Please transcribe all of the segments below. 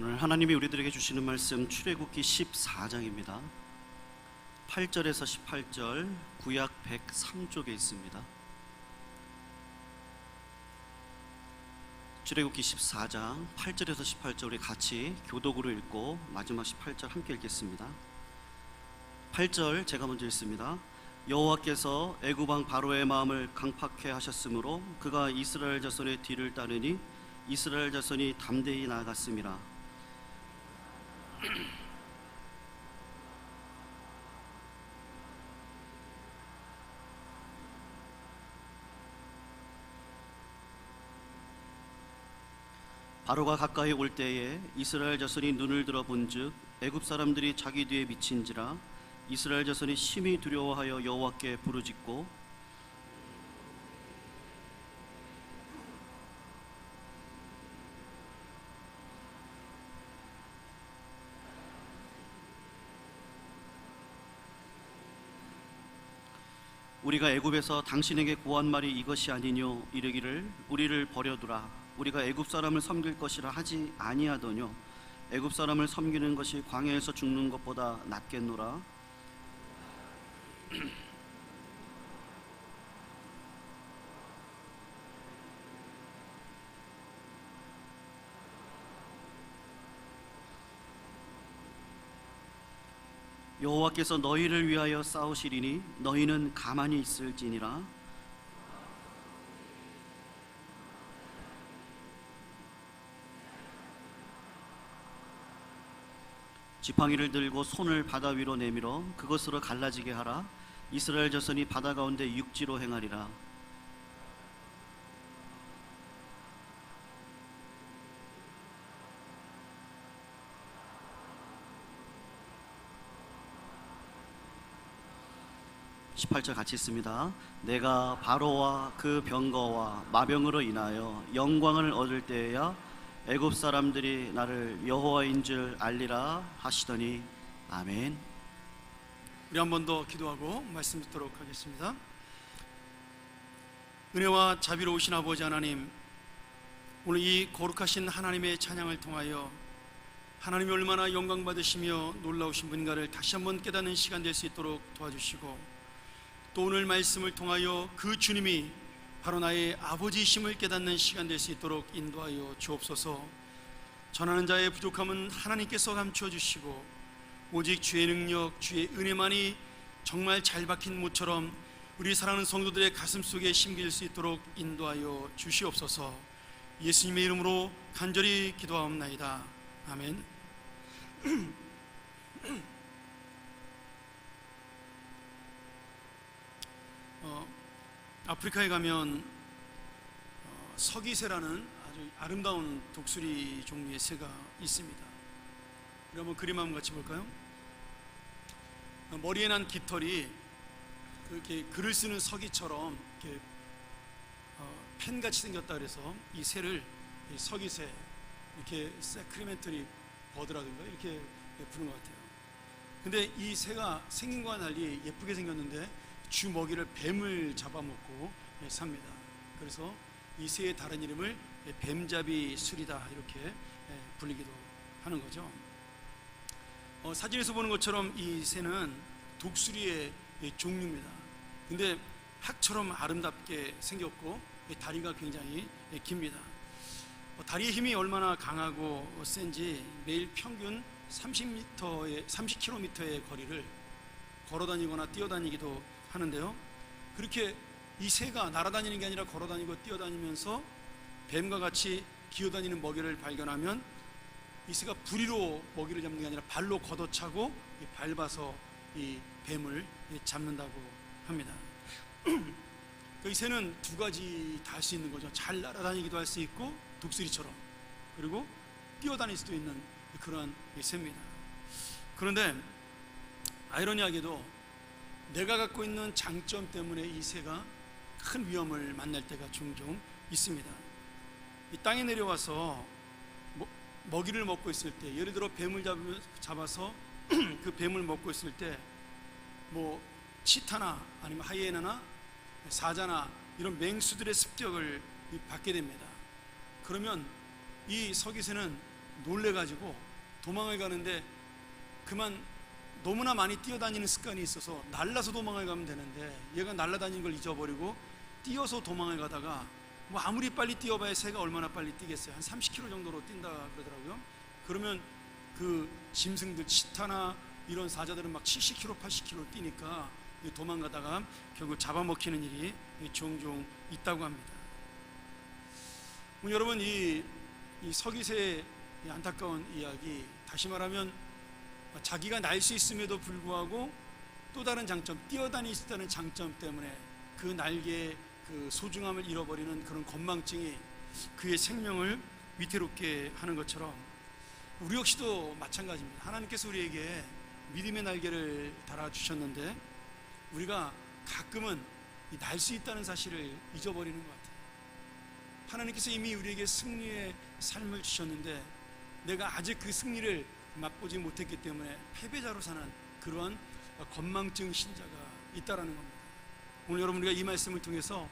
오늘 하나님이 우리들에게 주시는 말씀 출애굽기 14장입니다. 8절에서 18절, 구약 103쪽에 있습니다. 출애굽기 14장 8절에서 18절 우리 같이 교독으로 읽고 마지막 18절 함께 읽겠습니다. 8절 제가 먼저 읽습니다. 여호와께서 애굽 왕 바로의 마음을 강팍해 하셨으므로 그가 이스라엘 자손의 뒤를 따르니 이스라엘 자손이 담대히 나아갔음이라. 바로가 가까이 올 때에 이스라엘 자손이 눈을 들어 본즉 애굽 사람들이 자기 뒤에 미친지라. 이스라엘 자손이 심히 두려워하여 여호와께 부르짖고 우리가 애굽에서 당신에게 구한 말이 이것이 아니뇨 이르기를 우리를 버려두라. 우리가 애굽 사람을 섬길 것이라 하지 아니하더뇨. 애굽 사람을 섬기는 것이 광야에서 죽는 것보다 낫겠노라. 여호와께서 너희를 위하여 싸우시리니 너희는 가만히 있을지니라. 지팡이를 들고 손을 바다 위로 내밀어 그것으로 갈라지게 하라. 이스라엘 자손이 바다 가운데 육지로 행하리라. 십 18절 같이 있습니다. 내가 바로와 그 병거와 마병으로 인하여 영광을 얻을 때에야 애굽 사람들이 나를 여호와인 줄 알리라 하시더니. 아멘. 우리 한 번 더 기도하고 말씀 듣도록 하겠습니다. 은혜와 자비로우신 아버지 하나님, 오늘 이 거룩하신 하나님의 찬양을 통하여 하나님이 얼마나 영광 받으시며 놀라우신 분인가를 다시 한번 깨닫는 시간 될 수 있도록 도와주시고, 또 오늘 말씀을 통하여 그 주님이 바로 나의 아버지이심을 깨닫는 시간 될 수 있도록 인도하여 주옵소서. 전하는 자의 부족함은 하나님께서 감추어 주시고 오직 주의 능력, 주의 은혜만이 정말 잘 박힌 못처럼 우리 사랑하는 성도들의 가슴 속에 심길 수 있도록 인도하여 주시옵소서. 예수님의 이름으로 간절히 기도하옵나이다. 아멘. 아프리카에 가면 서기새라는 아주 아름다운 독수리 종류의 새가 있습니다. 우리 한번 그림 한번 같이 볼까요? 머리에 난 깃털이 그렇게 글을 쓰는 서기처럼 이렇게 펜같이 생겼다 그래서 이 새를 서기새, 이렇게 세크리멘터리 버드라든가 이렇게 부르는 것 같아요. 근데 이 새가 생긴 것과 달리 예쁘게 생겼는데 주 먹이를 뱀을 잡아먹고 삽니다. 그래서 이 새의 다른 이름을 뱀잡이 술이다 이렇게 불리기도 하는 거죠. 사진에서 보는 것처럼 이 새는 독수리의 종류입니다. 근데 학처럼 아름답게 생겼고 다리가 굉장히 깁니다. 다리의 힘이 얼마나 강하고 센지 매일 평균 30km의 거리를 걸어다니거나 뛰어다니기도 하는데요, 그렇게 이 새가 날아다니는 게 아니라 걸어다니고 뛰어다니면서 뱀과 같이 기어다니는 먹이를 발견하면 이 새가 부리로 먹이를 잡는 게 아니라 발로 걷어차고 밟아서 이 뱀을 잡는다고 합니다. 이 새는 두 가지 다 할 수 있는 거죠. 잘 날아다니기도 할 수 있고 독수리처럼, 그리고 뛰어다닐 수도 있는 그러한 새입니다. 그런데 아이러니하게도 내가 갖고 있는 장점 때문에 이 새가 큰 위험을 만날 때가 종종 있습니다. 이 땅에 내려와서 먹이를 먹고 있을 때, 예를 들어 뱀을 잡아서 그 뱀을 먹고 있을 때 치타나 아니면 하이에나나 사자나 이런 맹수들의 습격을 받게 됩니다. 그러면 이 서기새는 놀래가지고 도망을 가는데 그만 너무나 많이 뛰어다니는 습관이 있어서 날라서 도망을 가면 되는데 얘가 날아다니는 걸 잊어버리고 뛰어서 도망을 가다가 뭐 아무리 빨리 뛰어봐야 새가 얼마나 빨리 뛰겠어요. 한 30km 정도로 뛴다 그러더라고요. 그러면 그 짐승들 치타나 이런 사자들은 막 70km, 80km 뛰니까 도망가다가 결국 잡아먹히는 일이 종종 있다고 합니다. 여러분, 이 서기세의 안타까운 이야기, 다시 말하면 자기가 날 수 있음에도 불구하고 또 다른 장점, 뛰어다닐 수 있다는 장점 때문에 그 날개의 그 소중함을 잃어버리는 그런 건망증이 그의 생명을 위태롭게 하는 것처럼 우리 역시도 마찬가지입니다. 하나님께서 우리에게 믿음의 날개를 달아주셨는데 우리가 가끔은 날 수 있다는 사실을 잊어버리는 것 같아요. 하나님께서 이미 우리에게 승리의 삶을 주셨는데 내가 아직 그 승리를 맛보지 못했기 때문에 패배자로 사는 그러한 건망증 신자가 있다라는 겁니다. 오늘 여러분, 우리가 이 말씀을 통해서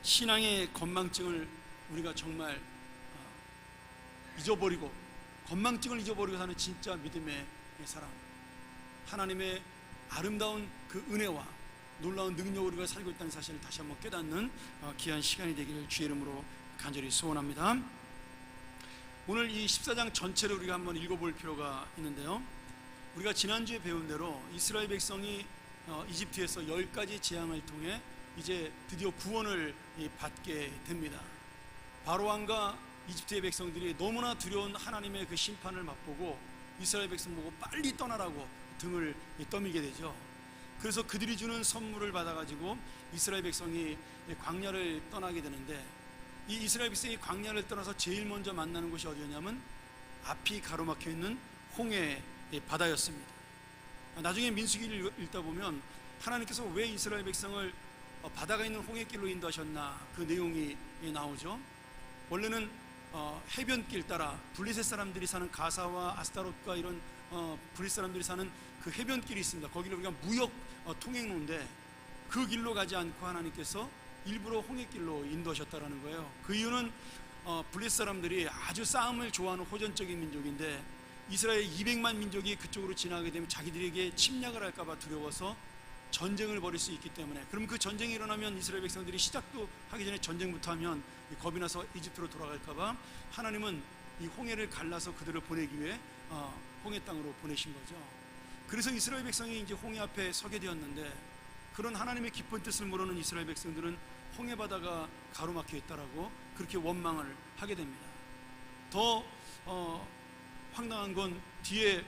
신앙의 건망증을 우리가 정말 잊어버리고, 건망증을 잊어버리고 사는 진짜 믿음의 사람, 하나님의 아름다운 그 은혜와 놀라운 능력으로 우리가 살고 있다는 사실을 다시 한번 깨닫는 귀한 시간이 되기를 주의 이름으로 간절히 소원합니다. 오늘 이 14장 전체를 우리가 한번 읽어볼 필요가 있는데요, 우리가 지난주에 배운 대로 이스라엘 백성이 이집트에서 10가지 재앙을 통해 이제 드디어 구원을 받게 됩니다. 바로왕과 이집트의 백성들이 너무나 두려운 하나님의 그 심판을 맛보고 이스라엘 백성 보고 빨리 떠나라고 등을 떠밀게 되죠. 그래서 그들이 주는 선물을 받아가지고 이스라엘 백성이 광야를 떠나게 되는데, 이 이스라엘 백성이 광야를 떠나서 제일 먼저 만나는 곳이 어디였냐면 앞이 가로막혀 있는 홍해 바다였습니다. 나중에 민수기를 읽다 보면 하나님께서 왜 이스라엘 백성을 바다가 있는 홍해길로 인도하셨나 그 내용이 나오죠. 원래는 해변길 따라 블레셋 사람들이 사는 가사와 아스타롯과 이런 블레셋 사람들이 사는 그 해변길이 있습니다. 거기를 우리가 무역 통행로인데 그 길로 가지 않고 하나님께서 일부러 홍해길로 인도하셨다라는 거예요. 그 이유는 블레셋 사람들이 아주 싸움을 좋아하는 호전적인 민족인데 이스라엘 200만 민족이 그쪽으로 지나게 되면 자기들에게 침략을 할까봐 두려워서 전쟁을 벌일 수 있기 때문에, 그럼 그 전쟁이 일어나면 이스라엘 백성들이 시작도 하기 전에 전쟁부터 하면 겁이 나서 이집트로 돌아갈까봐 하나님은 이 홍해를 갈라서 그들을 보내기 위해 홍해 땅으로 보내신 거죠. 그래서 이스라엘 백성이 이제 홍해 앞에 서게 되었는데, 그런 하나님의 깊은 뜻을 모르는 이스라엘 백성들은 홍해 바다가 가로막혀 있다라고 그렇게 원망을 하게 됩니다. 더 황당한 건 뒤에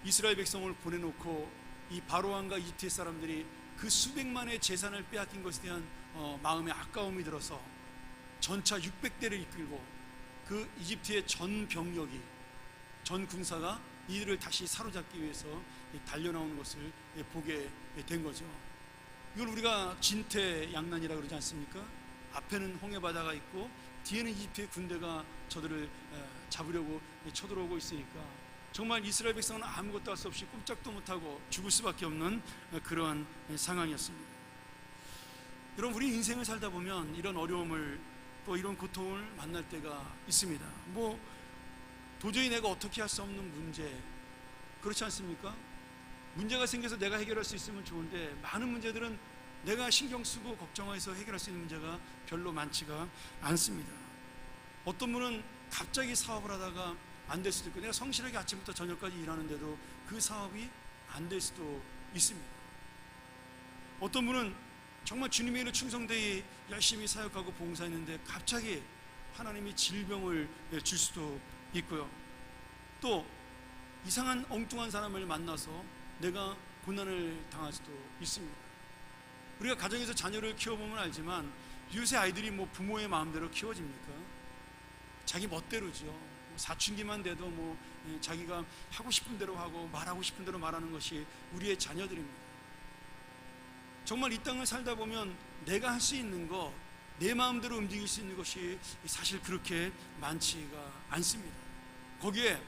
이스라엘 백성을 보내놓고 이 바로왕과 이집트의 사람들이 그 수백만의 재산을 빼앗긴 것에 대한 마음에 아까움이 들어서 전차 600대를 이끌고 그 이집트의 전 병력이, 전 군사가 이들을 다시 사로잡기 위해서 달려나오는 것을 보게 된 거죠. 이걸 우리가 진퇴양난이라고 그러지 않습니까? 앞에는 홍해바다가 있고 뒤에는 이집트의 군대가 저들을 잡으려고 쳐들어오고 있으니까 정말 이스라엘 백성은 아무것도 할 수 없이 꼼짝도 못하고 죽을 수밖에 없는 그러한 상황이었습니다. 여러분, 우리 인생을 살다 보면 이런 어려움을, 또 이런 고통을 만날 때가 있습니다. 뭐 도저히 내가 어떻게 할 수 없는 문제, 그렇지 않습니까? 문제가 생겨서 내가 해결할 수 있으면 좋은데 많은 문제들은 내가 신경 쓰고 걱정해서 해결할 수 있는 문제가 별로 많지가 않습니다. 어떤 분은 갑자기 사업을 하다가 안 될 수도 있고, 내가 성실하게 아침부터 저녁까지 일하는데도 그 사업이 안 될 수도 있습니다. 어떤 분은 정말 주님의 일에 충성되이 열심히 사역하고 봉사했는데 갑자기 하나님이 질병을 줄 수도 있고요. 또 이상한 엉뚱한 사람을 만나서 내가 고난을 당할 수도 있습니다. 우리가 가정에서 자녀를 키워보면 알지만 요새 아이들이 뭐 부모의 마음대로 키워집니까? 자기 멋대로죠. 사춘기만 돼도 뭐 자기가 하고 싶은 대로 하고 말하고 싶은 대로 말하는 것이 우리의 자녀들입니다. 정말 이 땅을 살다 보면 내가 할 수 있는 것, 내 마음대로 움직일 수 있는 것이 사실 그렇게 많지가 않습니다. 거기에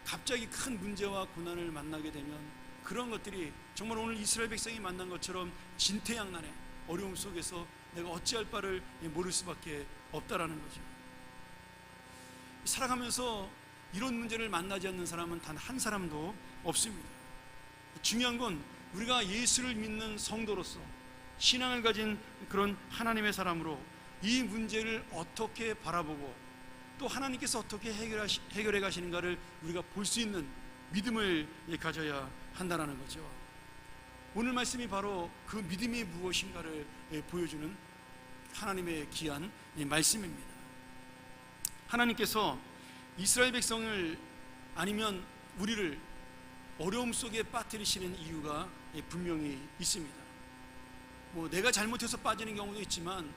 갑자기 큰 문제와 고난을 만나게 되면 그런 것들이 정말 오늘 이스라엘 백성이 만난 것처럼 진퇴양난의 어려움 속에서 내가 어찌할 바를 모를 수밖에 없다라는 거죠. 살아가면서 이런 문제를 만나지 않는 사람은 단 한 사람도 없습니다. 중요한 건 우리가 예수를 믿는 성도로서 신앙을 가진 그런 하나님의 사람으로 이 문제를 어떻게 바라보고 또 하나님께서 어떻게 해결해 가시는가를 우리가 볼 수 있는 믿음을 가져야 한다는 거죠. 오늘 말씀이 바로 그 믿음이 무엇인가를 보여주는 하나님의 귀한 말씀입니다. 하나님께서 이스라엘 백성을 아니면 우리를 어려움 속에 빠뜨리시는 이유가 분명히 있습니다. 내가 잘못해서 빠지는 경우도 있지만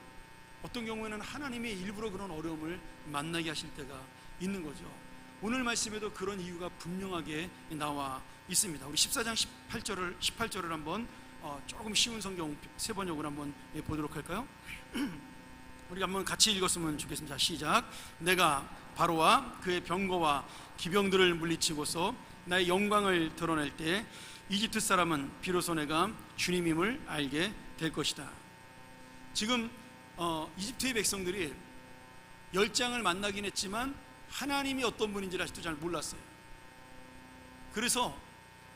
어떤 경우에는 하나님이 일부러 그런 어려움을 만나게 하실 때가 있는 거죠. 오늘 말씀에도 그런 이유가 분명하게 나와 있습니다. 우리 14장 18절을 한번 조금 쉬운 성경 세 번역으로 한번 보도록 할까요? 우리가 한번 같이 읽었으면 좋겠습니다. 시작. 내가 바로와 그의 병거와 기병들을 물리치고서 나의 영광을 드러낼 때 이집트 사람은 비로소 내가 주님임을 알게 될 것이다. 지금 이집트의 백성들이 열장을 만나긴 했지만 하나님이 어떤 분인지를 아직도 잘 몰랐어요. 그래서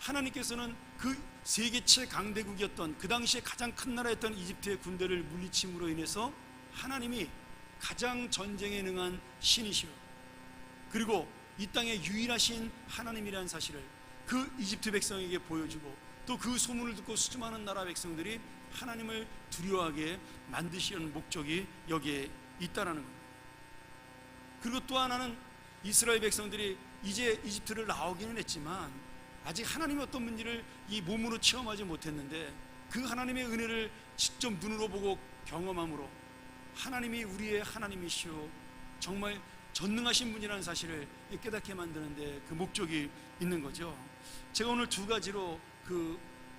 하나님께서는 그 세계 최강대국이었던 그 당시에 가장 큰 나라였던 이집트의 군대를 물리침으로 인해서 하나님이 가장 전쟁에 능한 신이시오, 그리고 이 땅에 유일하신 하나님이라는 사실을 그 이집트 백성에게 보여주고 또 그 소문을 듣고 수많은 나라 백성들이 하나님을 두려워하게 만드시려는 목적이 여기에 있다라는 겁니다. 그리고 또 하나는 이스라엘 백성들이 이제 이집트를 나오기는 했지만 아직 하나님이 어떤 분인지를 이 몸으로 체험하지 못했는데 그 하나님의 은혜를 직접 눈으로 보고 경험함으로 하나님이 우리의 하나님이시오, 정말 전능하신 분이라는 사실을 깨닫게 만드는데 그 목적이 있는 거죠. 제가 오늘 두 가지로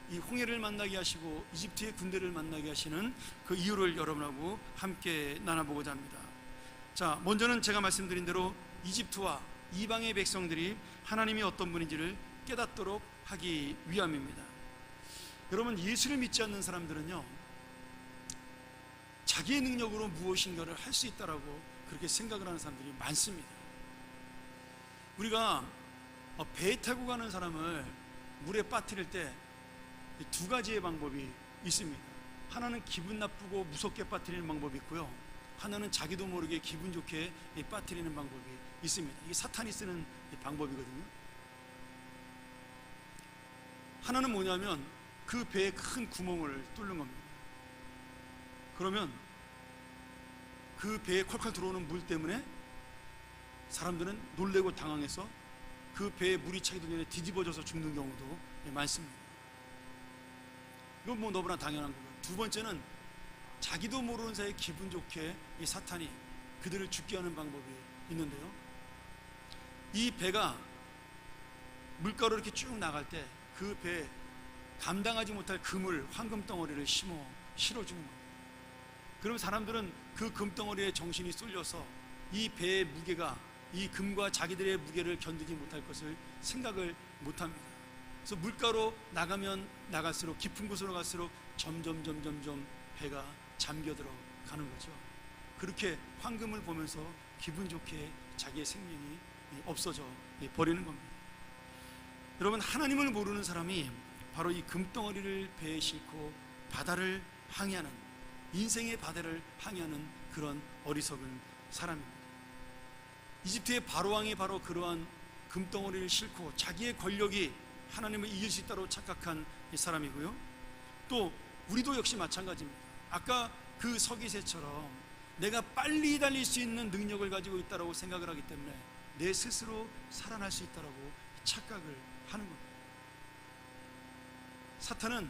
이 홍해를 만나게 하시고 이집트의 군대를 만나게 하시는 그 이유를 여러분하고 함께 나눠보고자 합니다. 자, 먼저는 제가 말씀드린 대로 이집트와 이방의 백성들이 하나님이 어떤 분인지를 깨닫도록 하기 위함입니다. 여러분, 예수를 믿지 않는 사람들은요, 자기의 능력으로 무엇인가를 할 수 있다라고 그렇게 생각을 하는 사람들이 많습니다. 우리가 배 타고 가는 사람을 물에 빠뜨릴 때 두 가지의 방법이 있습니다. 하나는 기분 나쁘고 무섭게 빠뜨리는 방법이 있고요, 하나는 자기도 모르게 기분 좋게 빠뜨리는 방법이 있습니다. 이게 사탄이 쓰는 방법이거든요. 하나는 뭐냐면 그 배에 큰 구멍을 뚫는 겁니다. 그러면 그 배에 콸콸 들어오는 물 때문에 사람들은 놀래고 당황해서 그 배에 물이 차기도 전에 뒤집어져서 죽는 경우도 많습니다. 이건 너무나 당연한 거고요. 두 번째는 자기도 모르는 사이에 기분 좋게 이 사탄이 그들을 죽게 하는 방법이 있는데요, 이 배가 물가로 이렇게 쭉 나갈 때 그 배에 감당하지 못할 금을, 황금 덩어리를 실어주는 겁니다. 그럼 사람들은 그 금덩어리에 정신이 쏠려서 이 배의 무게가 이 금과 자기들의 무게를 견디지 못할 것을 생각을 못합니다. 그래서 물가로 나가면 나갈수록, 깊은 곳으로 갈수록 점점 배가 잠겨들어 가는 거죠. 그렇게 황금을 보면서 기분 좋게 자기의 생명이 없어져 버리는 겁니다. 여러분, 하나님을 모르는 사람이 바로 이 금덩어리를 배에 싣고 바다를 항해하는, 인생의 바다를 항해하는 그런 어리석은 사람입니다. 이집트의 바로왕이 바로 그러한 금덩어리를 싣고 자기의 권력이 하나님을 이길 수 있다고 착각한 사람이고요, 또 우리도 역시 마찬가지입니다. 아까 그 서기세처럼 내가 빨리 달릴 수 있는 능력을 가지고 있다고 생각을 하기 때문에 내 스스로 살아날 수 있다고 착각을 하는 겁니다. 사탄은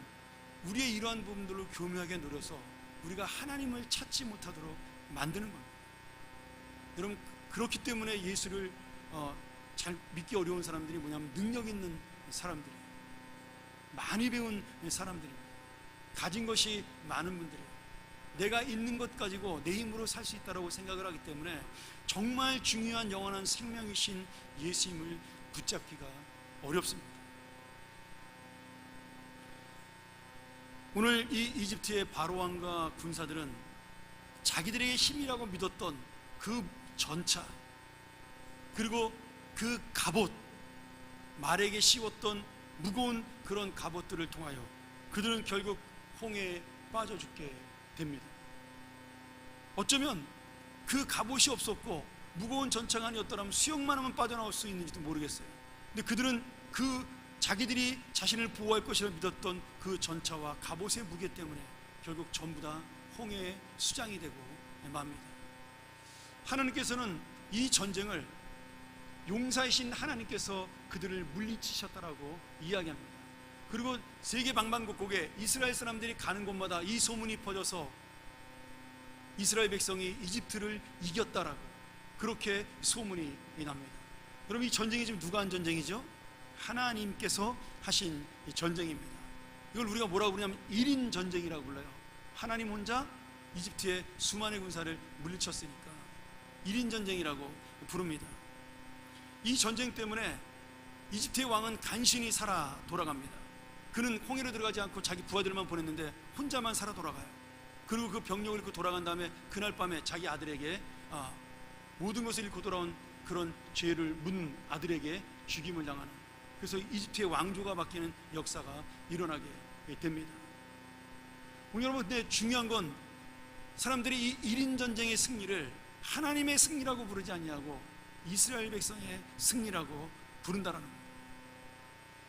우리의 이러한 부분들로 교묘하게 노려서 우리가 하나님을 찾지 못하도록 만드는 겁니다. 여러분, 그렇기 때문에 예수를 잘 믿기 어려운 사람들이 뭐냐면 능력 있는 사람들이에요. 많이 배운 사람들입니다. 가진 것이 많은 분들이에요. 내가 있는 것 가지고 내 힘으로 살 수 있다고 생각을 하기 때문에 정말 중요한 영원한 생명이신 예수님을 붙잡기가 어렵습니다. 오늘 이 이집트의 바로왕과 군사들은 자기들에게 힘이라고 믿었던 그 전차, 그리고 그 갑옷, 말에게 씌웠던 무거운 그런 갑옷들을 통하여 그들은 결국 홍해에 빠져 죽게 됩니다. 어쩌면 그 갑옷이 없었고 무거운 전차가 아니었더라면 수영만 하면 빠져나올 수 있는지도 모르겠어요. 근데 그들은 그 자기들이 자신을 보호할 것이라 믿었던 그 전차와 갑옷의 무게 때문에 결국 전부 다 홍해의 수장이 되고 맙니다. 하나님께서는 이 전쟁을 용사이신 하나님께서 그들을 물리치셨다라고 이야기합니다. 그리고 세계 방방곡곡에 이스라엘 사람들이 가는 곳마다 이 소문이 퍼져서 이스라엘 백성이 이집트를 이겼다라고 그렇게 소문이 납니다. 여러분, 이 전쟁이 지금 누가 한 전쟁이죠? 하나님께서 하신 전쟁입니다. 이걸 우리가 뭐라고 부르냐면 1인 전쟁이라고 불러요. 하나님 혼자 이집트의 수많은 군사를 물리쳤으니까 1인 전쟁이라고 부릅니다. 이 전쟁 때문에 이집트의 왕은 간신히 살아 돌아갑니다. 그는 홍해로 들어가지 않고 자기 부하들만 보냈는데 혼자만 살아 돌아가요. 그리고 그 병력을 잃고 돌아간 다음에 그날 밤에 자기 아들에게 모든 것을 잃고 돌아온 그런 죄를 묻는 아들에게 죽임을 당하는, 그래서 이집트의 왕조가 바뀌는 역사가 일어나게 됩니다. 오늘 여러분, 근데 중요한 건 사람들이 이 1인 전쟁의 승리를 하나님의 승리라고 부르지 않냐고 이스라엘 백성의 승리라고 부른다라는 거예요.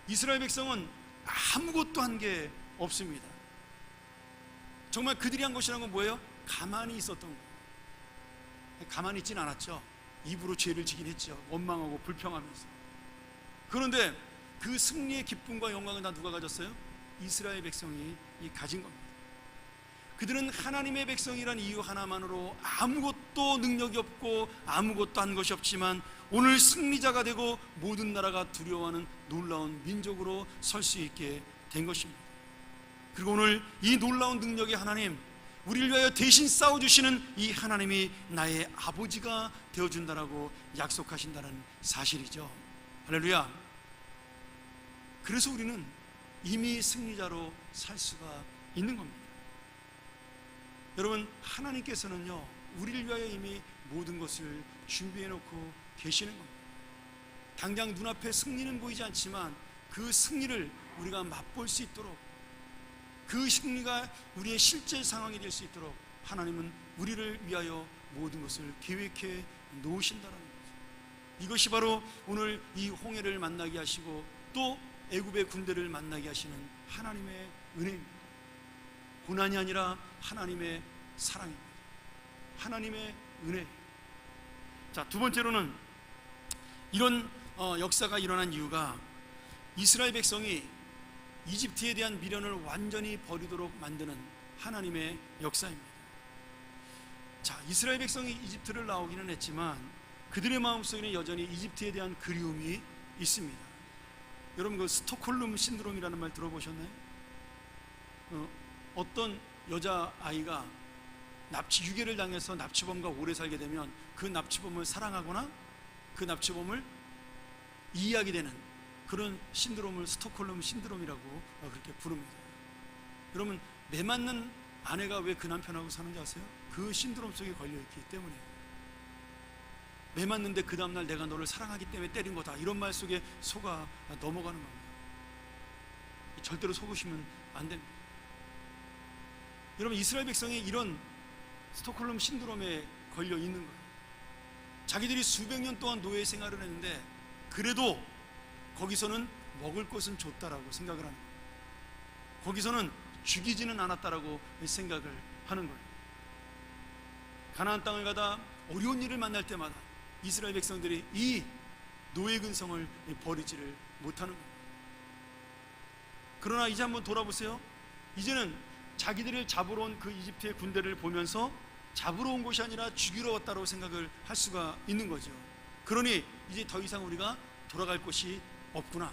이스라엘 백성은 아무것도 한 게 없습니다. 정말 그들이 한 것이라는 건 뭐예요? 가만히 있었던 거예요. 가만히 있진 않았죠. 입으로 죄를 지긴 했죠. 원망하고 불평하면서. 그런데 그 승리의 기쁨과 영광은 다 누가 가졌어요? 이스라엘 백성이 가진 겁니다. 그들은 하나님의 백성이란 이유 하나만으로 아무것도 능력이 없고 아무것도 한 것이 없지만 오늘 승리자가 되고 모든 나라가 두려워하는 놀라운 민족으로 설 수 있게 된 것입니다. 그리고 오늘 이 놀라운 능력의 하나님, 우리를 위하여 대신 싸워주시는 이 하나님이 나의 아버지가 되어준다라고 약속하신다는 사실이죠. 할렐루야. 그래서 우리는 이미 승리자로 살 수가 있는 겁니다. 여러분, 하나님께서는요 우리를 위하여 이미 모든 것을 준비해 놓고 계시는 겁니다. 당장 눈앞에 승리는 보이지 않지만 그 승리를 우리가 맛볼 수 있도록, 그 승리가 우리의 실제 상황이 될 수 있도록 하나님은 우리를 위하여 모든 것을 계획해 놓으신다는 거죠. 이것이 바로 오늘 이 홍해를 만나게 하시고 또 애굽의 군대를 만나게 하시는 하나님의 은혜입니다. 고난이 아니라 하나님의 사랑입니다. 하나님의 은혜. 자, 두 번째로는 이런 역사가 일어난 이유가 이스라엘 백성이 이집트에 대한 미련을 완전히 버리도록 만드는 하나님의 역사입니다. 자, 이스라엘 백성이 이집트를 나오기는 했지만 그들의 마음속에는 여전히 이집트에 대한 그리움이 있습니다. 여러분, 그 스톡홀름 신드롬이라는 말 들어보셨나요? 어떤 여자아이가 유괴를 당해서 납치범과 오래 살게 되면 그 납치범을 사랑하거나 그 납치범을 이해하게 되는 그런 신드롬을 스톡홀름 신드롬이라고 그렇게 부릅니다. 여러분, 매 맞는 아내가 왜 그 남편하고 사는지 아세요? 그 신드롬 속에 걸려있기 때문이에요. 매 맞는데 그 다음날 내가 너를 사랑하기 때문에 때린 거다, 이런 말 속에 속아 넘어가는 겁니다. 절대로 속으시면 안 됩니다. 여러분, 이스라엘 백성이 이런 스톡홀름 신드롬에 걸려 있는 거예요. 자기들이 수백 년 동안 노예 생활을 했는데 그래도 거기서는 먹을 것은 줬다라고 생각을 하는 거예요. 거기서는 죽이지는 않았다라고 생각을 하는 거예요. 가나안 땅을 가다 어려운 일을 만날 때마다 이스라엘 백성들이 이 노예 근성을 버리지를 못하는 거예요. 그러나 이제 한번 돌아보세요. 이제는 자기들을 잡으러 온 그 이집트의 군대를 보면서 잡으러 온 것이 아니라 죽이러 왔다고 생각을 할 수가 있는 거죠. 그러니 이제 더 이상 우리가 돌아갈 곳이 없구나,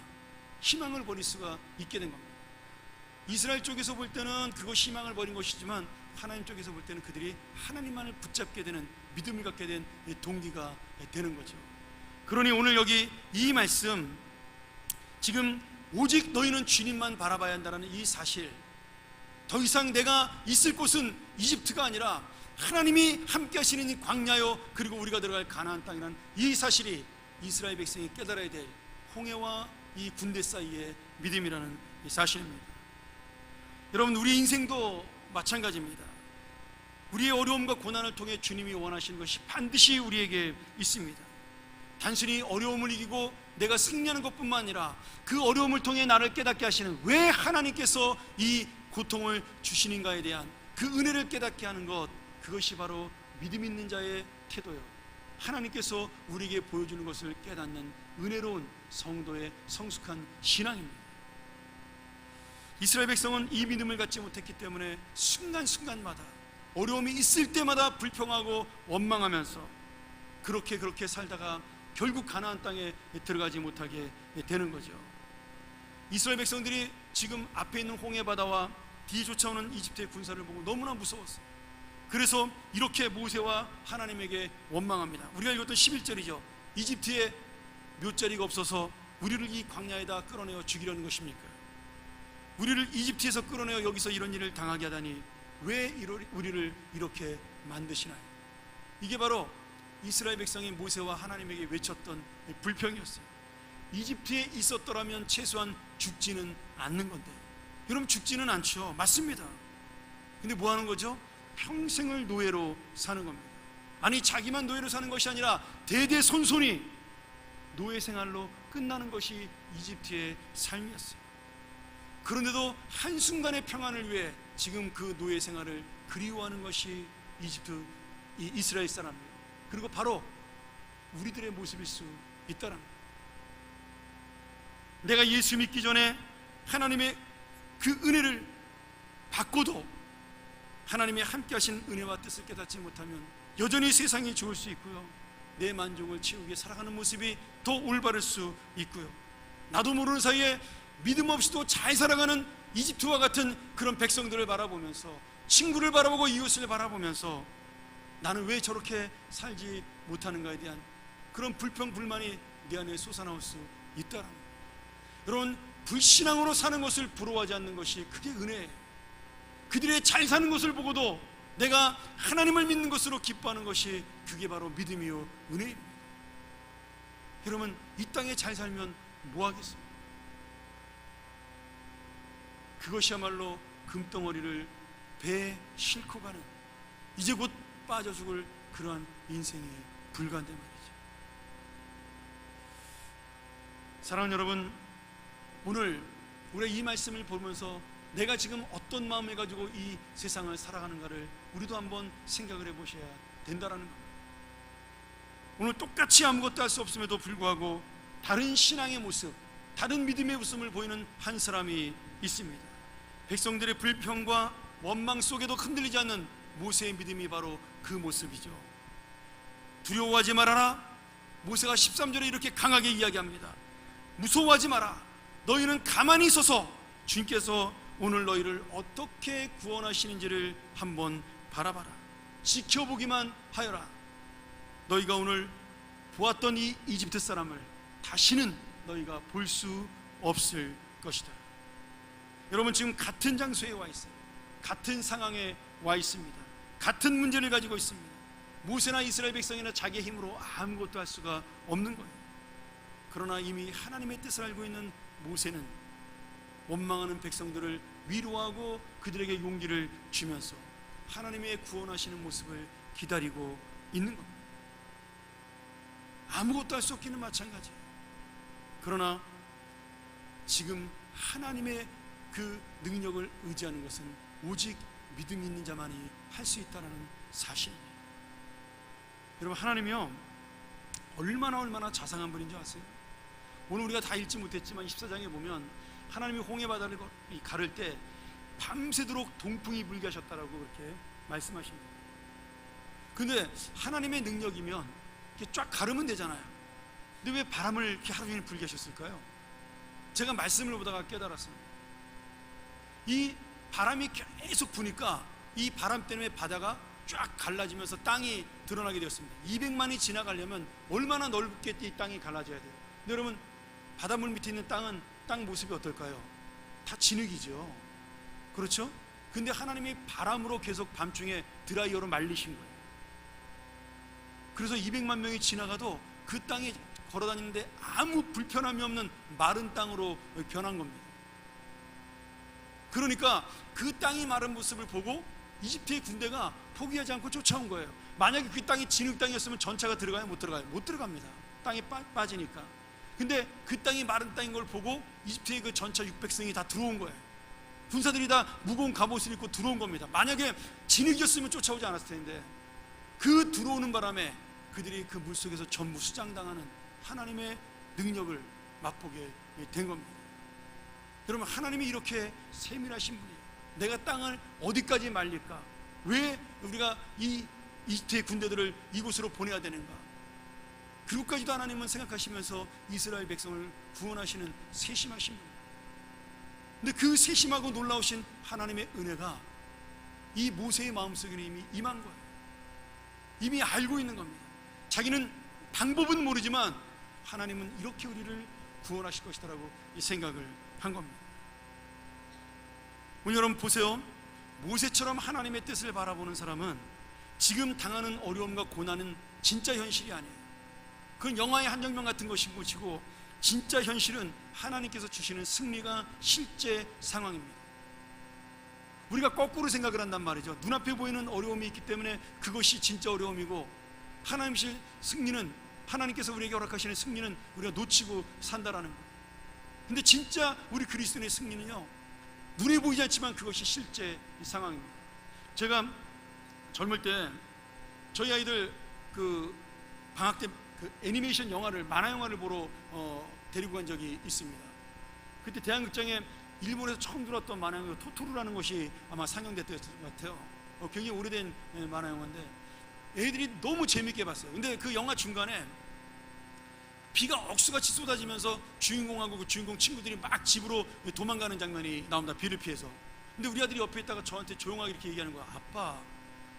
희망을 버릴 수가 있게 된 겁니다. 이스라엘 쪽에서 볼 때는 그것이 희망을 버린 것이지만 하나님 쪽에서 볼 때는 그들이 하나님만을 붙잡게 되는, 믿음을 갖게 된 동기가 되는 거죠. 그러니 오늘 여기 이 말씀, 지금 오직 너희는 주님만 바라봐야 한다는 이 사실, 더 이상 내가 있을 곳은 이집트가 아니라 하나님이 함께 하시는 이 광야요, 그리고 우리가 들어갈 가나안 땅이라는 이 사실이 이스라엘 백성이 깨달아야 될 홍해와 이 군대 사이의 믿음이라는 이 사실입니다. 여러분, 우리 인생도 마찬가지입니다. 우리의 어려움과 고난을 통해 주님이 원하시는 것이 반드시 우리에게 있습니다. 단순히 어려움을 이기고 내가 승리하는 것뿐만 아니라 그 어려움을 통해 나를 깨닫게 하시는, 왜 하나님께서 이 고통을 주시는가에 대한 그 은혜를 깨닫게 하는 것, 그것이 바로 믿음 있는 자의 태도요, 하나님께서 우리에게 보여주는 것을 깨닫는 은혜로운 성도의 성숙한 신앙입니다. 이스라엘 백성은 이 믿음을 갖지 못했기 때문에 순간순간마다, 어려움이 있을 때마다 불평하고 원망하면서 그렇게 살다가 결국 가나안 땅에 들어가지 못하게 되는 거죠. 이스라엘 백성들이 지금 앞에 있는 홍해 바다와 뒤에 쫓아오는 이집트의 군사를 보고 너무나 무서웠어요. 그래서 이렇게 모세와 하나님에게 원망합니다. 우리가 읽었던 11절이죠. 이집트에 묫자리가 없어서 우리를 이 광야에다 끌어내어 죽이려는 것입니까? 우리를 이집트에서 끌어내어 여기서 이런 일을 당하게 하다니 왜 우리를 이렇게 만드시나요? 이게 바로 이스라엘 백성이 모세와 하나님에게 외쳤던 불평이었어요. 이집트에 있었더라면 최소한 죽지는 않는 건데, 여러분, 죽지는 않죠. 맞습니다. 근데 뭐 하는 거죠? 평생을 노예로 사는 겁니다. 아니, 자기만 노예로 사는 것이 아니라 대대손손이 노예 생활로 끝나는 것이 이집트의 삶이었어요. 그런데도 한순간의 평안을 위해 지금 그 노예 생활을 그리워하는 것이 이스라엘 사람이에요. 그리고 바로 우리들의 모습일 수 있다는 거예요. 내가 예수 믿기 전에 하나님의 그 은혜를 받고도 하나님의 함께 하신 은혜와 뜻을 깨닫지 못하면 여전히 세상이 좋을 수 있고요, 내 만족을 채우게 살아가는 모습이 더 올바를 수 있고요, 나도 모르는 사이에 믿음 없이도 잘 살아가는 이집트와 같은 그런 백성들을 바라보면서, 친구를 바라보고 이웃을 바라보면서 나는 왜 저렇게 살지 못하는가에 대한 그런 불평, 불만이 내 안에 솟아나올 수 있다는 거예요. 여러분, 불신앙으로 사는 것을 부러워하지 않는 것이 그게 은혜예요. 그들의 잘 사는 것을 보고도 내가 하나님을 믿는 것으로 기뻐하는 것이 그게 바로 믿음이요 은혜입니다. 여러분, 이 땅에 잘 살면 뭐 하겠습니까? 그것이야말로 금덩어리를 배에 싣고 가는, 이제 곧 빠져 죽을 그러한 인생에 불과한데 말이죠. 사랑하는 여러분, 오늘 우리가 이 말씀을 보면서 내가 지금 어떤 마음을 가지고 이 세상을 살아가는가를 우리도 한번 생각을 해보셔야 된다는 겁니다. 오늘 똑같이 아무것도 할 수 없음에도 불구하고 다른 신앙의 모습, 다른 믿음의 웃음을 보이는 한 사람이 있습니다. 백성들의 불평과 원망 속에도 흔들리지 않는 모세의 믿음이 바로 그 모습이죠. 두려워하지 말아라. 모세가 13절에 이렇게 강하게 이야기합니다. 무서워하지 마라. 너희는 가만히 있어서 주님께서 오늘 너희를 어떻게 구원하시는지를 한번 바라봐라. 지켜보기만 하여라. 너희가 오늘 보았던 이 이집트 사람을 다시는 너희가 볼 수 없을 것이다. 여러분, 지금 같은 장소에 와 있어요. 같은 상황에 와 있습니다. 같은 문제를 가지고 있습니다. 모세나 이스라엘 백성이나 자기의 힘으로 아무것도 할 수가 없는 거예요. 그러나 이미 하나님의 뜻을 알고 있는 모세는 원망하는 백성들을 위로하고 그들에게 용기를 주면서 하나님의 구원하시는 모습을 기다리고 있는 겁니다. 아무것도 할 수 없기는 마찬가지예요. 그러나 지금 하나님의 그 능력을 의지하는 것은 오직 믿음 있는 자만이 할 수 있다는 사실입니다. 여러분, 하나님이요 얼마나 자상한 분인지 아세요? 오늘 우리가 다 읽지 못했지만 14장에 보면 하나님이 홍해 바다를 가를 때 밤새도록 동풍이 불게 하셨다라고 그렇게 말씀하십니다. 근데 하나님의 능력이면 이렇게 쫙 가르면 되잖아요. 근데 왜 바람을 이렇게 하루 종일 불게 하셨을까요? 제가 말씀을 보다가 깨달았습니다. 이 바람이 계속 부니까 이 바람 때문에 바다가 쫙 갈라지면서 땅이 드러나게 되었습니다. 200만이 지나가려면 얼마나 넓게 이 땅이 갈라져야 돼요. 근데 여러분, 바닷물 밑에 있는 땅은 땅 모습이 어떨까요? 다 진흙이죠. 그렇죠? 근데 하나님이 바람으로 계속 밤중에 드라이어로 말리신 거예요. 그래서 200만 명이 지나가도 그 땅이 걸어다니는데 아무 불편함이 없는 마른 땅으로 변한 겁니다. 그러니까 그 땅이 마른 모습을 보고 이집트의 군대가 포기하지 않고 쫓아온 거예요. 만약에 그 땅이 진흙 땅이었으면 전차가 들어가요? 못 들어가요? 못 들어갑니다. 땅이 빠지니까. 근데 그 땅이 마른 땅인 걸 보고 이집트의 그 전차 600승이 다 들어온 거예요. 군사들이 다 무거운 갑옷을 입고 들어온 겁니다. 만약에 진흙이었으면 쫓아오지 않았을 텐데, 그 들어오는 바람에 그들이 그 물속에서 전부 수장당하는 하나님의 능력을 맛보게 된 겁니다. 여러분, 하나님이 이렇게 세밀하신 분이에요. 내가 땅을 어디까지 말릴까? 왜 우리가 이 이집트의 군대들을 이곳으로 보내야 되는가? 그것까지도 하나님은 생각하시면서 이스라엘 백성을 구원하시는 세심하신 분이에요. 근데 그 세심하고 놀라우신 하나님의 은혜가 이 모세의 마음속에 이미 임한 거예요. 이미 알고 있는 겁니다. 자기는 방법은 모르지만 하나님은 이렇게 우리를 구원하실 것이다라고 생각을 한 겁니다. 오늘 여러분 보세요. 모세처럼 하나님의 뜻을 바라보는 사람은 지금 당하는 어려움과 고난은 진짜 현실이 아니에요. 그건 영화의 한 장면 같은 것인 것이고, 진짜 현실은 하나님께서 주시는 승리가 실제 상황입니다. 우리가 거꾸로 생각을 한단 말이죠. 눈앞에 보이는 어려움이 있기 때문에 그것이 진짜 어려움이고, 하나님의 승리는, 하나님께서 우리에게 허락하시는 승리는 우리가 놓치고 산다라는 거예요. 근데 진짜 우리 그리스도인의 승리는요, 눈에 보이지 않지만 그것이 실제 상황입니다. 제가 젊을 때 저희 아이들 그 방학 때 그 애니메이션 영화를, 만화 영화를 보러 데리고 간 적이 있습니다. 그때 대한극장에 일본에서 처음 들었던 만화 영화 토토로라는 것이 아마 상영됐던 것 같아요. 굉장히 오래된 만화 영화인데 애들이 너무 재밌게 봤어요. 근데 그 영화 중간에 비가 억수같이 쏟아지면서 주인공하고 그 주인공 친구들이 막 집으로 도망가는 장면이 나옵니다. 비를 피해서. 근데 우리 아들이 옆에 있다가 저한테 조용하게 이렇게 얘기하는 거야. 아빠,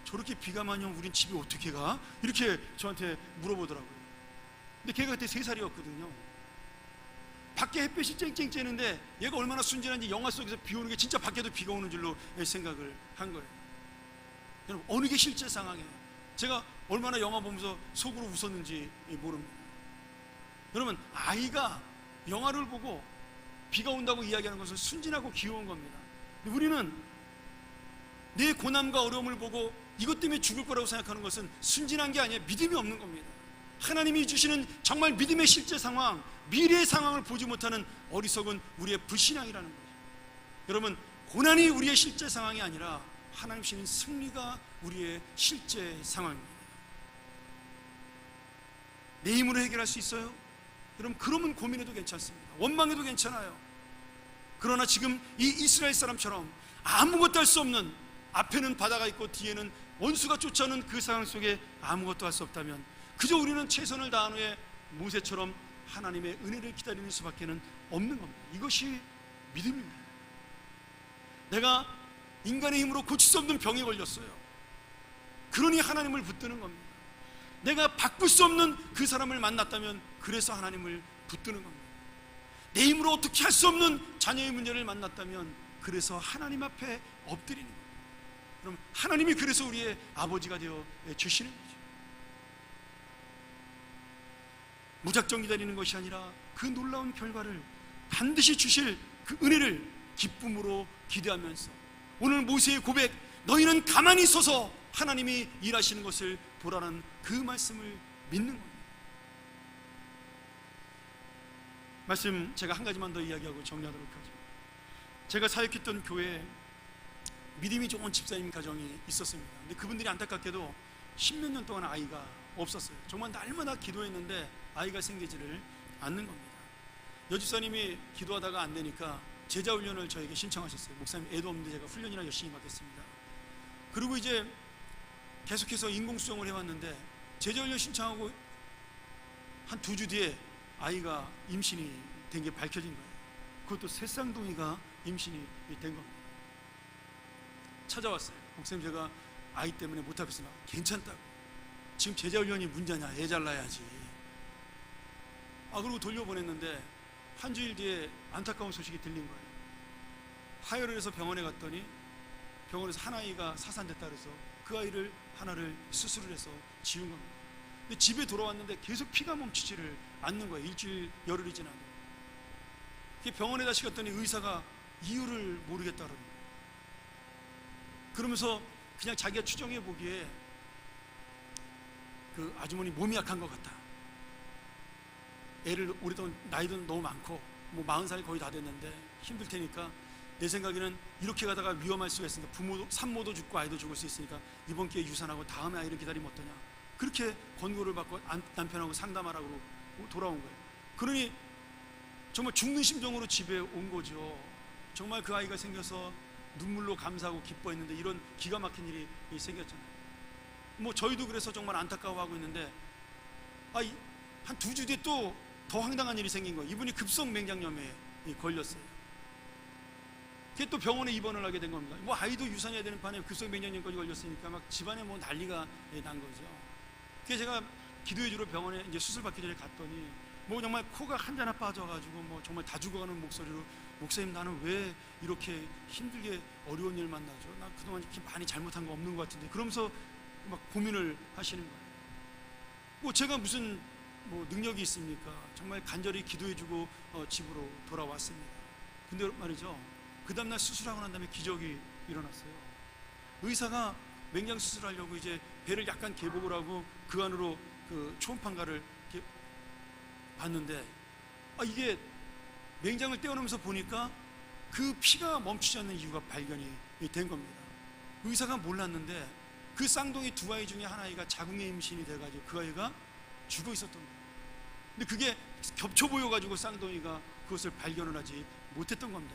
저렇게 비가 많이 오면 우린 집에 어떻게 가? 이렇게 저한테 물어보더라고요. 근데 걔가 그때 3살이었거든요. 밖에 햇볕이 쨍쨍 쬐는데 얘가 얼마나 순진한지 영화 속에서 비 오는 게 진짜 밖에도 비가 오는 줄로 생각을 한 거예요. 여러분, 어느 게 실제 상황이에요? 제가 얼마나 영화 보면서 속으로 웃었는지 모릅니다. 여러분, 아이가 영화를 보고 비가 온다고 이야기하는 것은 순진하고 귀여운 겁니다. 우리는 내 고난과 어려움을 보고 이것 때문에 죽을 거라고 생각하는 것은 순진한 게 아니에요. 믿음이 없는 겁니다. 하나님이 주시는 정말 믿음의 실제 상황, 미래의 상황을 보지 못하는 어리석은 우리의 불신앙이라는 거죠. 여러분, 고난이 우리의 실제 상황이 아니라 하나님 주시는 승리가 우리의 실제 상황입니다. 내 힘으로 해결할 수 있어요? 여러분, 그러면 고민해도 괜찮습니다. 원망해도 괜찮아요. 그러나 지금 이 이스라엘 사람처럼 아무것도 할 수 없는, 앞에는 바다가 있고 뒤에는 원수가 쫓아오는 그 상황 속에 아무것도 할 수 없다면 그저 우리는 최선을 다한 후에 모세처럼 하나님의 은혜를 기다리는 수밖에 없는 겁니다. 이것이 믿음입니다. 내가 인간의 힘으로 고칠 수 없는 병에 걸렸어요. 그러니 하나님을 붙드는 겁니다. 내가 바꿀 수 없는 그 사람을 만났다면 그래서 하나님을 붙드는 겁니다. 내 힘으로 어떻게 할 수 없는 자녀의 문제를 만났다면 그래서 하나님 앞에 엎드리는 겁니다. 그럼 하나님이 그래서 우리의 아버지가 되어 주시는 거죠. 무작정 기다리는 것이 아니라 그 놀라운 결과를 반드시 주실 그 은혜를 기쁨으로 기대하면서, 오늘 모세의 고백, 너희는 가만히 서서 하나님이 일하시는 것을 보라는 그 말씀을 믿는 겁니다. 말씀 제가 한 가지만 더 이야기하고 정리하도록 하죠. 제가 사역했던 교회에 믿음이 좋은 집사님 가정이 있었습니다. 근데 그분들이 안타깝게도 10몇 년 동안 아이가 없었어요. 정말 날마다 기도했는데 아이가 생기지를 않는 겁니다. 여집사님이 기도하다가 안 되니까 제자훈련을 저에게 신청하셨어요. 목사님, 애도 없는데 제가 훈련이나 열심히 받겠습니다. 그리고 이제 계속해서 인공수정을 해왔는데 제자훈련 신청하고 한 2주 뒤에 아이가 임신이 된 게 밝혀진 거예요. 그것도 새쌍둥이가 임신이 된 겁니다. 찾아왔어요. 목사님, 제가 아이 때문에 못하겠으나 괜찮다고. 지금 제자훈련이 문제냐, 애 잘라야지. 그리고 돌려보냈는데 한 주일 뒤에 안타까운 소식이 들린 거예요. 하혈을 해서 병원에 갔더니 병원에서 한 아이가 사산됐다 그래서 그 아이를 하나를 수술을 해서 지운 겁니다. 근데 집에 돌아왔는데 계속 피가 멈추지를 않는 거예요. 일주일 열흘이 지나도. 병원에다 시켰더니 의사가 이유를 모르겠다는 거예요. 그러면서 그냥 자기가 추정해 보기에 그 아주머니 몸이 약한 것 같다. 애를 오랫동안 나이도 너무 많고 뭐 40살이 거의 다 됐는데 힘들 테니까 내 생각에는 이렇게 가다가 위험할 수가 있으니까 산모도 죽고 아이도 죽을 수 있으니까 이번 기회에 유산하고 다음에 아이를 기다리면 어떠냐. 그렇게 권고를 받고 남편하고 상담하라고 돌아온 거예요. 그러니 정말 죽는 심정으로 집에 온 거죠. 정말 그 아이가 생겨서 눈물로 감사하고 기뻐했는데 이런 기가 막힌 일이 생겼잖아요. 뭐 저희도 그래서 정말 안타까워하고 있는데 한 2주 뒤에 또 더 황당한 일이 생긴 거예요. 이분이 급성 맹장염에 걸렸어요. 그게 또 병원에 입원을 하게 된 겁니다. 뭐 아이도 유산해야 되는 판에 급성 맹장염까지 걸렸으니까 막 집안에 뭐 난리가 난 거죠. 그래서 제가 기도해 주러 병원에 이제 수술 받기 전에 갔더니 뭐 정말 코가 한 잔나 빠져가지고 뭐 정말 다 죽어가는 목소리로 목사님 나는 왜 이렇게 힘들게 어려운 일 만나죠? 나 그동안 이렇게 많이 잘못한 거 없는 것 같은데 그러면서 막 고민을 하시는 거예요. 뭐 제가 무슨 뭐 능력이 있습니까? 정말 간절히 기도해주고 집으로 돌아왔습니다. 근데 말이죠, 그 다음날 수술하고 난 다음에 기적이 일어났어요. 의사가 맹장 수술하려고 이제 배를 약간 개복을 하고 그 안으로 그 초음파인가를 이렇게 봤는데 이게 맹장을 떼어내면서 보니까 그 피가 멈추지 않는 이유가 발견이 된 겁니다. 의사가 몰랐는데 그 쌍둥이 2아이 중에 한 아이가 자궁의 임신이 돼가지고 그 아이가 죽어 있었던 거예요. 근데 그게 겹쳐 보여가지고 쌍둥이가 그것을 발견을 하지 못했던 겁니다.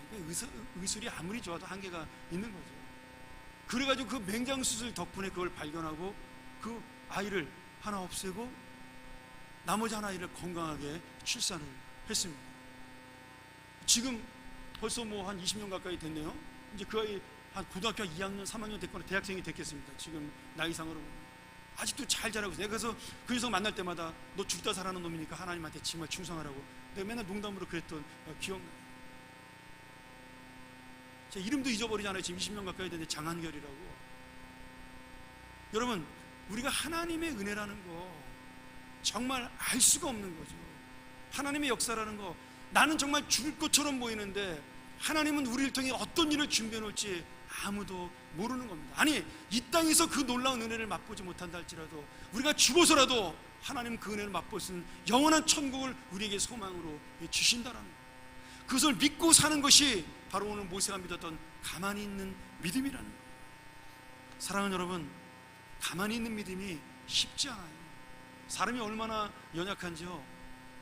의술이 아무리 좋아도 한계가 있는 거죠. 그래가지고 그 맹장 수술 덕분에 그걸 발견하고 그 아이를 하나 없애고 나머지 한 아이를 건강하게 출산을 했습니다. 지금 벌써 뭐 한 20년 가까이 됐네요. 이제 그 아이 한 고등학교 2학년, 3학년 됐거나 대학생이 됐겠습니다. 지금 나이상으로 보면. 아직도 잘 자라고 있어요. 그래서 그 녀석 만날 때마다 너 죽다 살아난 놈이니까 하나님한테 정말 충성하라고 내가 맨날 농담으로 그랬던 기억나요. 제 이름도 잊어버리잖아요. 지금 20년 가까이 됐는데 장한결이라고. 여러분, 우리가 하나님의 은혜라는 거 정말 알 수가 없는 거죠. 하나님의 역사라는 거 나는 정말 죽을 것처럼 보이는데 하나님은 우리를 통해 어떤 일을 준비해 놓을지 아무도 모르는 겁니다. 아니, 이 땅에서 그 놀라운 은혜를 맛보지 못한다 할지라도 우리가 죽어서라도 하나님 그 은혜를 맛볼 수 있는 영원한 천국을 우리에게 소망으로 주신다는 거예요. 그것을 믿고 사는 것이 바로 오늘 모세가 믿었던 가만히 있는 믿음이라는 거예요. 사랑하는 여러분, 가만히 있는 믿음이 쉽지 않아요. 사람이 얼마나 연약한지요.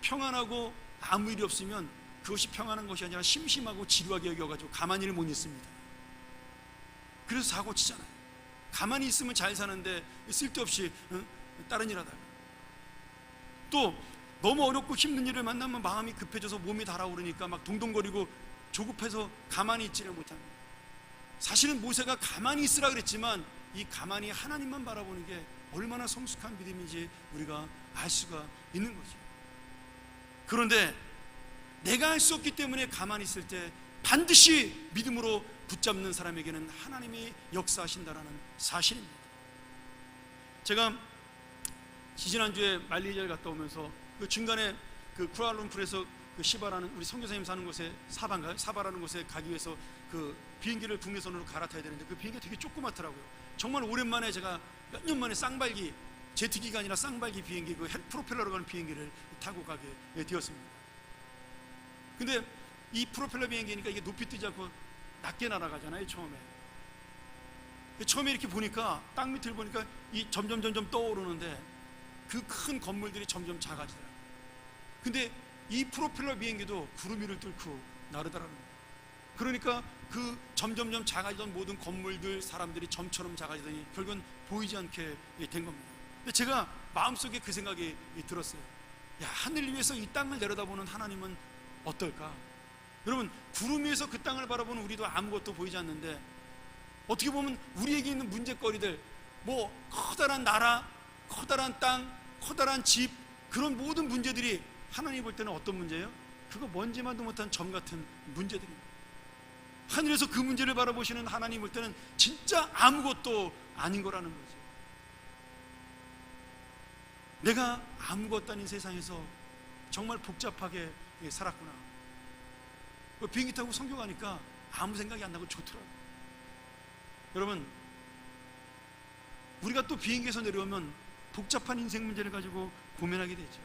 평안하고 아무 일이 없으면 그것이 평안한 것이 아니라 심심하고 지루하게 여겨가지고 가만히를 못 있습니다. 그래서 사고 치잖아요. 가만히 있으면 잘 사는데 쓸데없이 다른 일 하다가 또 너무 어렵고 힘든 일을 만나면 마음이 급해져서 몸이 달아오르니까 막 동동거리고 조급해서 가만히 있지를 못합니다. 사실은 모세가 가만히 있으라 그랬지만 이 가만히 하나님만 바라보는 게 얼마나 성숙한 믿음인지 우리가 알 수가 있는 거죠. 그런데 내가 할 수 없기 때문에 가만히 있을 때 반드시 믿음으로 붙잡는 사람에게는 하나님이 역사하신다라는 사실입니다. 제가 지난주에 말레이시아를 갔다 오면서 그 중간에 그 쿠알라룸푸르에서 그 시바라는 우리 선교사님 사는 곳에 사바라는 곳에 가기 위해서 그 비행기를 국내선으로 갈아타야 되는데 그 비행기가 되게 조그맣더라고요. 정말 오랜만에 제가 몇 년 만에 쌍발기 제트기가 아니라 쌍발기 비행기 그 프로펠러로 가는 비행기를 타고 가게 되었습니다. 근데 이 프로펠러 비행기니까 이게 높이 뜨지 않고 낮게 날아가잖아요. 처음에 이렇게 보니까 땅 밑을 보니까 이 점점 떠오르는데 그 큰 건물들이 점점 작아지더라고요. 근데 이 프로펠러 비행기도 구름 위를 뚫고 나르더라고요. 그러니까 그 점점 작아지던 모든 건물들 사람들이 점처럼 작아지더니 결국은 보이지 않게 된 겁니다. 근데 제가 마음속에 그 생각이 들었어요. 야, 하늘 위에서 이 땅을 내려다보는 하나님은 어떨까? 여러분, 구름 위에서 그 땅을 바라보는 우리도 아무것도 보이지 않는데 어떻게 보면 우리에게 있는 문제거리들, 뭐 커다란 나라, 커다란 땅, 커다란 집, 그런 모든 문제들이 하나님 볼 때는 어떤 문제예요? 그거 먼지만도 못한 점 같은 문제들입니다. 하늘에서 그 문제를 바라보시는 하나님 볼 때는 진짜 아무것도 아닌 거라는 거죠. 내가 아무것도 아닌 세상에서 정말 복잡하게 살았구나. 비행기 타고 성교 가니까 아무 생각이 안 나고 좋더라고요. 여러분, 우리가 또 비행기에서 내려오면 복잡한 인생 문제를 가지고 고민하게 되죠.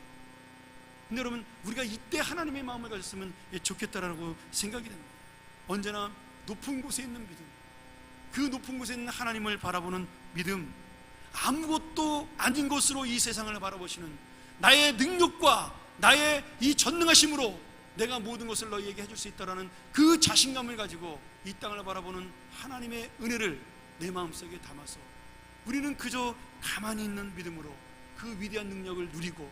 근데 여러분, 우리가 이때 하나님의 마음을 가졌으면 좋겠다라고 생각이 됩니다. 언제나 높은 곳에 있는 믿음, 그 높은 곳에 있는 하나님을 바라보는 믿음, 아무것도 아닌 것으로 이 세상을 바라보시는 나의 능력과 나의 이 전능하심으로 내가 모든 것을 너희에게 해줄 수 있다라는 그 자신감을 가지고 이 땅을 바라보는 하나님의 은혜를 내 마음속에 담아서 우리는 그저 가만히 있는 믿음으로 그 위대한 능력을 누리고,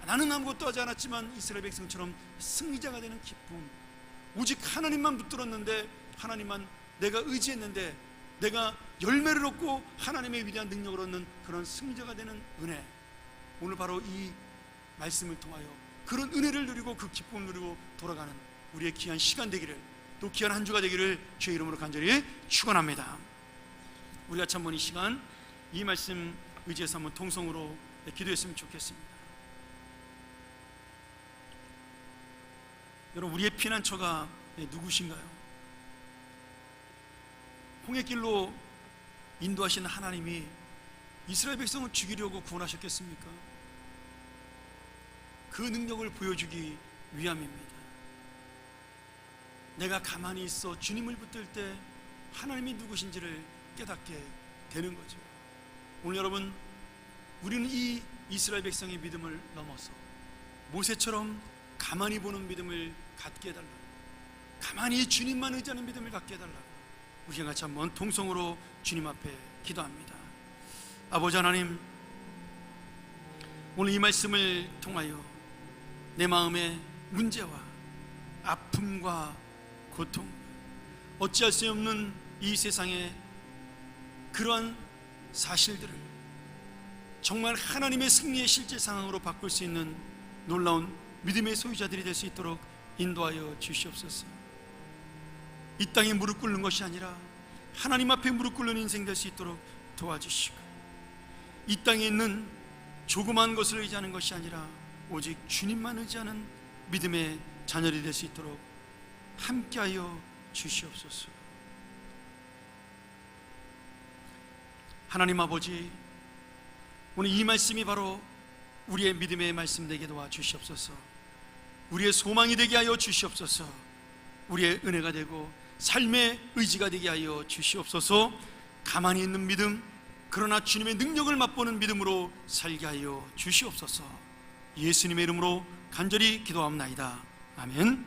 나는 아무것도 하지 않았지만 이스라엘 백성처럼 승리자가 되는 기쁨, 오직 하나님만 붙들었는데, 하나님만 내가 의지했는데 내가 열매를 얻고 하나님의 위대한 능력을 얻는 그런 승리자가 되는 은혜, 오늘 바로 이 말씀을 통하여 그런 은혜를 누리고 그 기쁨을 누리고 돌아가는 우리의 귀한 시간 되기를, 또 귀한 한 주가 되기를 주의 이름으로 간절히 축원합니다. 우리가 참 이 시간 이 말씀 의지해서 한번 통성으로 기도했으면 좋겠습니다. 여러분, 우리의 피난처가 누구신가요? 홍해길로 인도하신 하나님이 이스라엘 백성을 죽이려고 구원하셨겠습니까? 그 능력을 보여주기 위함입니다. 내가 가만히 있어 주님을 붙들 때 하나님이 누구신지를 깨닫게 되는 거죠. 오늘 여러분, 우리는 이 이스라엘 백성의 믿음을 넘어서 모세처럼 가만히 보는 믿음을 갖게 해달라고, 가만히 주님만 의지하는 믿음을 갖게 해달라고 우리가 같이 한번 통성으로 주님 앞에 기도합니다. 아버지 하나님, 오늘 이 말씀을 통하여 내 마음의 문제와 아픔과 고통, 어찌할 수 없는 이 세상의 그러한 사실들을 정말 하나님의 승리의 실제 상황으로 바꿀 수 있는 놀라운 믿음의 소유자들이 될 수 있도록 인도하여 주시옵소서. 이 땅에 무릎 꿇는 것이 아니라 하나님 앞에 무릎 꿇는 인생 될 수 있도록 도와주시고, 이 땅에 있는 조그만 것을 의지하는 것이 아니라 오직 주님만 의지하는 믿음의 자녀들이 될 수 있도록 함께하여 주시옵소서. 하나님 아버지, 오늘 이 말씀이 바로 우리의 믿음의 말씀 되게 도와주시옵소서. 우리의 소망이 되게 하여 주시옵소서. 우리의 은혜가 되고 삶의 의지가 되게 하여 주시옵소서. 가만히 있는 믿음, 그러나 주님의 능력을 맛보는 믿음으로 살게 하여 주시옵소서. 예수님의 이름으로 간절히 기도합나이다. 아멘.